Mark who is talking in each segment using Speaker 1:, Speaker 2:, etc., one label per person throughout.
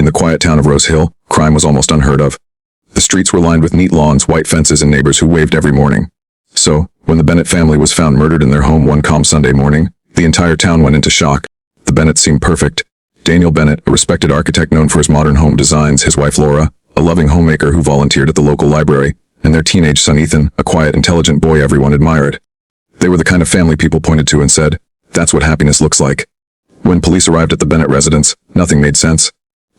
Speaker 1: In the quiet town of Rosehill, crime was almost unheard of. The streets were lined with neat lawns, white fences, and neighbors who waved every morning. So, when the Bennett family was found murdered in their home one calm Sunday morning, the entire town went into shock. The Bennetts seemed perfect. Daniel Bennett, a respected architect known for his modern home designs, his wife Laura, a loving homemaker who volunteered at the local library, and their teenage son Ethan, a quiet, intelligent boy everyone admired. They were the kind of family people pointed to and said, "That's what happiness looks like." When police arrived at the Bennett residence, nothing made sense.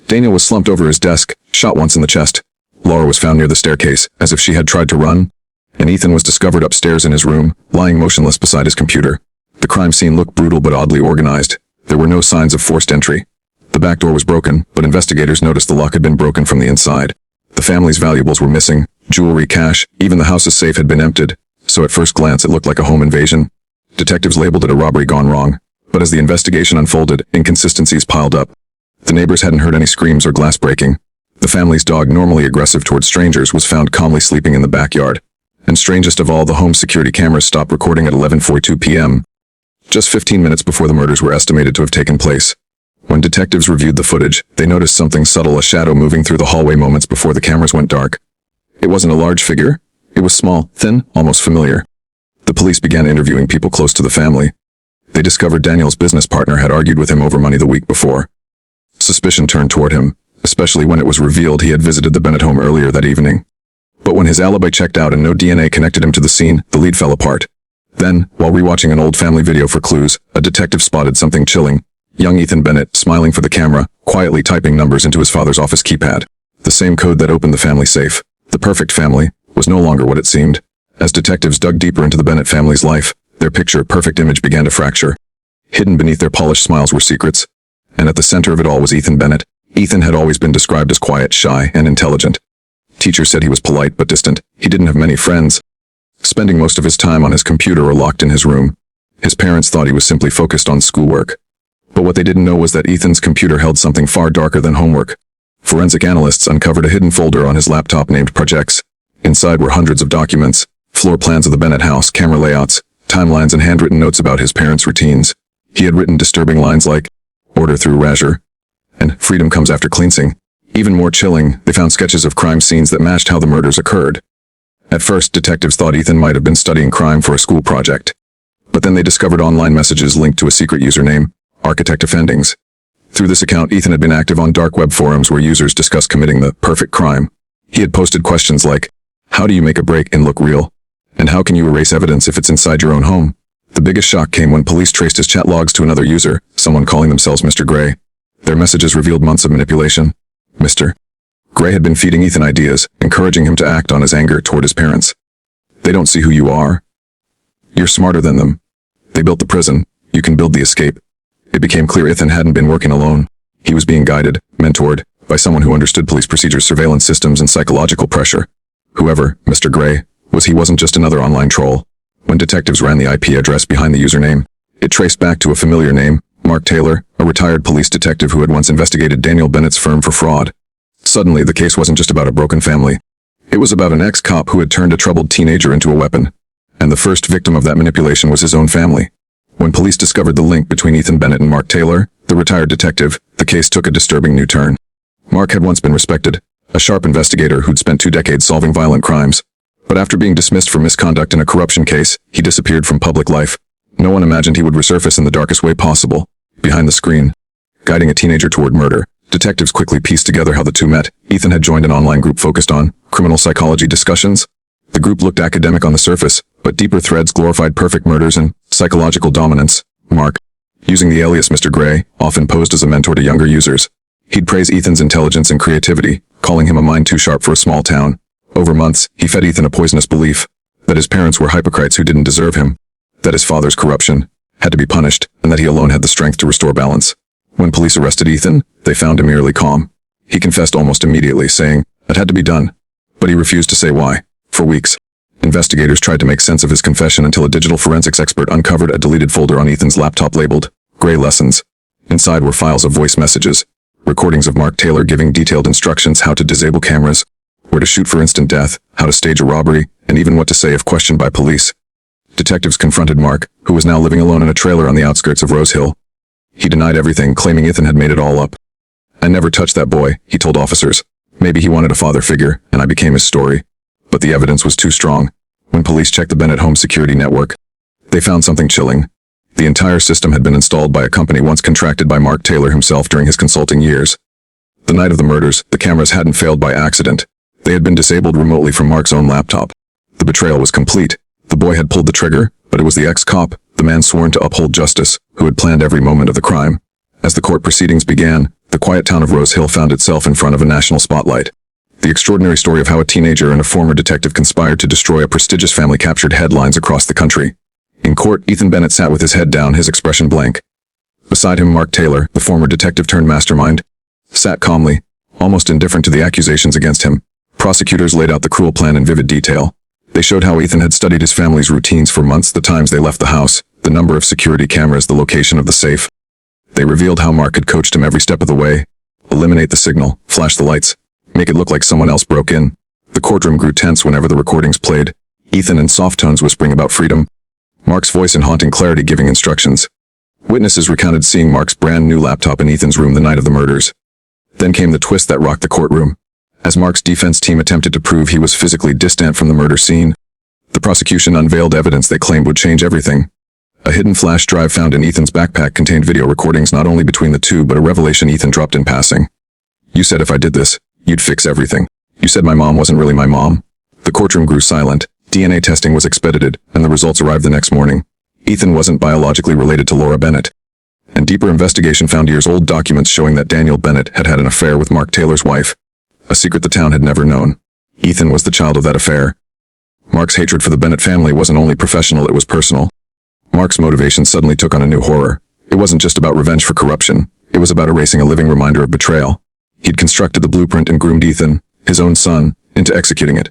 Speaker 1: Daniel was slumped over his desk, shot once in the chest. Laura was found near the staircase, as if she had tried to run. And Ethan was discovered upstairs in his room, lying motionless beside his computer. The crime scene looked brutal but oddly organized. There were no signs of forced entry. The back door was broken, but investigators noticed the lock had been broken from the inside. The family's valuables were missing, jewelry, cash, even the house's safe had been emptied. So at first glance it looked like a home invasion. Detectives labeled it a robbery gone wrong. But as the investigation unfolded, inconsistencies piled up. The neighbors hadn't heard any screams or glass breaking. The family's dog, normally aggressive towards strangers, was found calmly sleeping in the backyard. And strangest of all, the home security cameras stopped recording at 11:42 p.m. just 15 minutes before the murders were estimated to have taken place. When detectives reviewed the footage, they noticed something subtle, a shadow moving through the hallway moments before the cameras went dark. It wasn't a large figure. It was small, thin, almost familiar. The police began interviewing people close to the family. They discovered Daniel's business partner had argued with him over money the week before. Suspicion turned toward him, especially when it was revealed he had visited the Bennett home earlier that evening. But when his alibi checked out and no DNA connected him to the scene, the lead fell apart. Then, while rewatching an old family video for clues, a detective spotted something chilling. Young Ethan Bennett, smiling for the camera, quietly typing numbers into his father's office keypad. The same code that opened the family safe. The perfect family was no longer what it seemed. As detectives dug deeper into the Bennett family's life, their picture-perfect image began to fracture. Hidden beneath their polished smiles were secrets. And at the center of it all was Ethan Bennett. Ethan had always been described as quiet, shy, and intelligent. Teachers said he was polite but distant. He didn't have many friends, spending most of his time on his computer or locked in his room. His parents thought he was simply focused on schoolwork. But what they didn't know was that Ethan's computer held something far darker than homework. Forensic analysts uncovered a hidden folder on his laptop named Projects. Inside were hundreds of documents, floor plans of the Bennett house, camera layouts, timelines, and handwritten notes about his parents' routines. He had written disturbing lines like, "Order through Razor," and "Freedom comes after cleansing." Even more chilling, they found sketches of crime scenes that matched how the murders occurred. At first, detectives thought Ethan might have been studying crime for a school project. But then they discovered online messages linked to a secret username, Architect Offendings. Through this account, Ethan had been active on dark web forums where users discussed committing the perfect crime. He had posted questions like, "How do you make a break-in look real? And how can you erase evidence if it's inside your own home?" The biggest shock came when police traced his chat logs to another user, someone calling themselves Mr. Gray. Their messages revealed months of manipulation. Mr. Gray had been feeding Ethan ideas, encouraging him to act on his anger toward his parents. "They don't see who you are. You're smarter than them. They built the prison. You can build the escape." It became clear Ethan hadn't been working alone. He was being guided, mentored, by someone who understood police procedures, surveillance systems, and psychological pressure. Whoever Mr. Gray was, he wasn't just another online troll. When detectives ran the IP address behind the username, it traced back to a familiar name, Mark Taylor, a retired police detective who had once investigated Daniel Bennett's firm for fraud. Suddenly, the case wasn't just about a broken family. It was about an ex-cop who had turned a troubled teenager into a weapon. And the first victim of that manipulation was his own family. When police discovered the link between Ethan Bennett and Mark Taylor, the retired detective, the case took a disturbing new turn. Mark had once been respected, a sharp investigator who'd spent 2 decades solving violent crimes. But after being dismissed for misconduct in a corruption case, he disappeared from public life. No one imagined he would resurface in the darkest way possible, behind the screen. Guiding a teenager toward murder, detectives quickly pieced together how the two met. Ethan had joined an online group focused on criminal psychology discussions. The group looked academic on the surface, but deeper threads glorified perfect murders and psychological dominance. Mark, using the alias Mr. Gray, often posed as a mentor to younger users. He'd praise Ethan's intelligence and creativity, calling him a mind too sharp for a small town. Over months, he fed Ethan a poisonous belief that his parents were hypocrites who didn't deserve him, that his father's corruption had to be punished, and that he alone had the strength to restore balance. When police arrested Ethan, they found him eerily calm. He confessed almost immediately, saying, "It had to be done." But he refused to say why. For weeks, investigators tried to make sense of his confession until a digital forensics expert uncovered a deleted folder on Ethan's laptop labeled Gray Lessons. Inside were files of voice messages, recordings of Mark Taylor giving detailed instructions how to disable cameras, where to shoot for instant death, how to stage a robbery, and even what to say if questioned by police. Detectives confronted Mark, who was now living alone in a trailer on the outskirts of Rosehill. He denied everything, claiming Ethan had made it all up. I never touched that boy, he told officers. Maybe he wanted a father figure, and I became his story. But the evidence was too strong. When police checked the Bennett home security network, they found something chilling. The entire system had been installed by a company once contracted by Mark Taylor himself during his consulting years. The night of the murders, the cameras hadn't failed by accident. They had been disabled remotely from Mark's own laptop. The betrayal was complete. The boy had pulled the trigger, but it was the ex-cop, the man sworn to uphold justice, who had planned every moment of the crime. As the court proceedings began, the quiet town of Rosehill found itself in front of a national spotlight. The extraordinary story of how a teenager and a former detective conspired to destroy a prestigious family captured headlines across the country. In court, Ethan Bennett sat with his head down, his expression blank. Beside him, Mark Taylor, the former detective turned mastermind, sat calmly, almost indifferent to the accusations against him. Prosecutors laid out the cruel plan in vivid detail. They showed how Ethan had studied his family's routines for months, the times they left the house, the number of security cameras, the location of the safe. They revealed how Mark had coached him every step of the way. Eliminate the signal, flash the lights, make it look like someone else broke in. The courtroom grew tense whenever the recordings played. Ethan in soft tones whispering about freedom. Mark's voice in haunting clarity giving instructions. Witnesses recounted seeing Mark's brand new laptop in Ethan's room the night of the murders. Then came the twist that rocked the courtroom. As Mark's defense team attempted to prove he was physically distant from the murder scene, the prosecution unveiled evidence they claimed would change everything. A hidden flash drive found in Ethan's backpack contained video recordings not only between the two but a revelation Ethan dropped in passing. You said if I did this, you'd fix everything. You said my mom wasn't really my mom. The courtroom grew silent. DNA testing was expedited, and the results arrived the next morning. Ethan wasn't biologically related to Laura Bennett. And deeper investigation found years-old documents showing that Daniel Bennett had had an affair with Mark Taylor's wife. A secret the town had never known. Ethan was the child of that affair. Mark's hatred for the Bennett family wasn't only professional, it was personal. Mark's motivation suddenly took on a new horror. It wasn't just about revenge for corruption. It was about erasing a living reminder of betrayal. He'd constructed the blueprint and groomed Ethan, his own son, into executing it.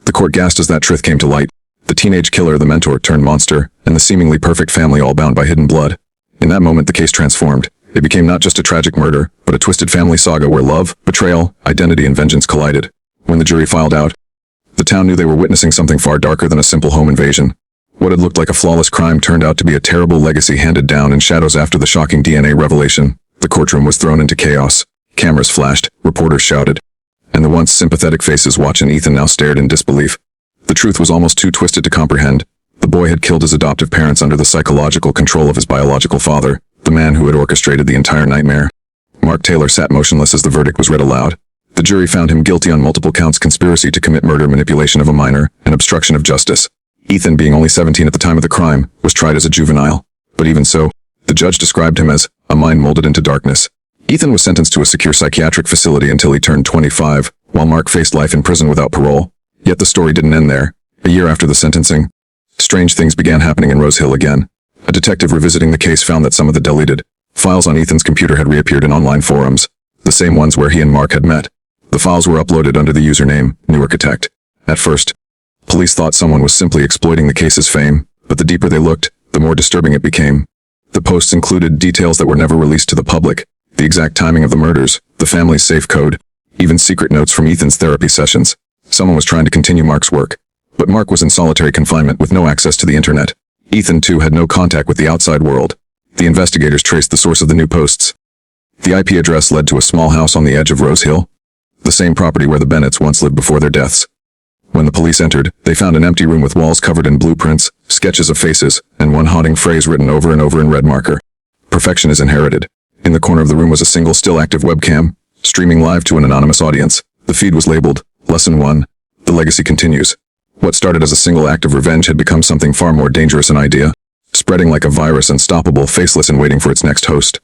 Speaker 1: The court gasped as that truth came to light. The teenage killer, the mentor turned monster, and the seemingly perfect family all bound by hidden blood. In that moment, the case transformed. It became not just a tragic murder, but a twisted family saga where love, betrayal, identity, and vengeance collided. When the jury filed out, the town knew they were witnessing something far darker than a simple home invasion. What had looked like a flawless crime turned out to be a terrible legacy handed down in shadows after the shocking DNA revelation. The courtroom was thrown into chaos. Cameras flashed, reporters shouted, and the once sympathetic faces watching Ethan now stared in disbelief. The truth was almost too twisted to comprehend. The boy had killed his adoptive parents under the psychological control of his biological father, the man who had orchestrated the entire nightmare. Mark Taylor sat motionless as the verdict was read aloud. The jury found him guilty on multiple counts: conspiracy to commit murder, manipulation of a minor, and obstruction of justice. Ethan, being only 17 at the time of the crime, was tried as a juvenile. But even so, the judge described him as a mind molded into darkness. Ethan was sentenced to a secure psychiatric facility until he turned 25, while Mark faced life in prison without parole. Yet the story didn't end there. A year after the sentencing, strange things began happening in Rosehill again. A detective revisiting the case found that some of the deleted files on Ethan's computer had reappeared in online forums, the same ones where he and Mark had met. The files were uploaded under the username New Architect. At first, police thought someone was simply exploiting the case's fame, but the deeper they looked, the more disturbing it became. The posts included details that were never released to the public: the exact timing of the murders, the family's safe code, even secret notes from Ethan's therapy sessions. Someone was trying to continue Mark's work. But Mark was in solitary confinement with no access to the internet. Ethan, too, had no contact with the outside world. The investigators traced the source of the new posts. The IP address led to a small house on the edge of Rosehill, the same property where the Bennetts once lived before their deaths. When the police entered, they found an empty room with walls covered in blueprints, sketches of faces, and one haunting phrase written over and over in red marker: "Perfection is inherited." In the corner of the room was a single still active webcam, streaming live to an anonymous audience. The feed was labeled, Lesson 1, The Legacy Continues. What started as a single act of revenge had become something far more dangerous: an idea, spreading like a virus, unstoppable, faceless, and waiting for its next host.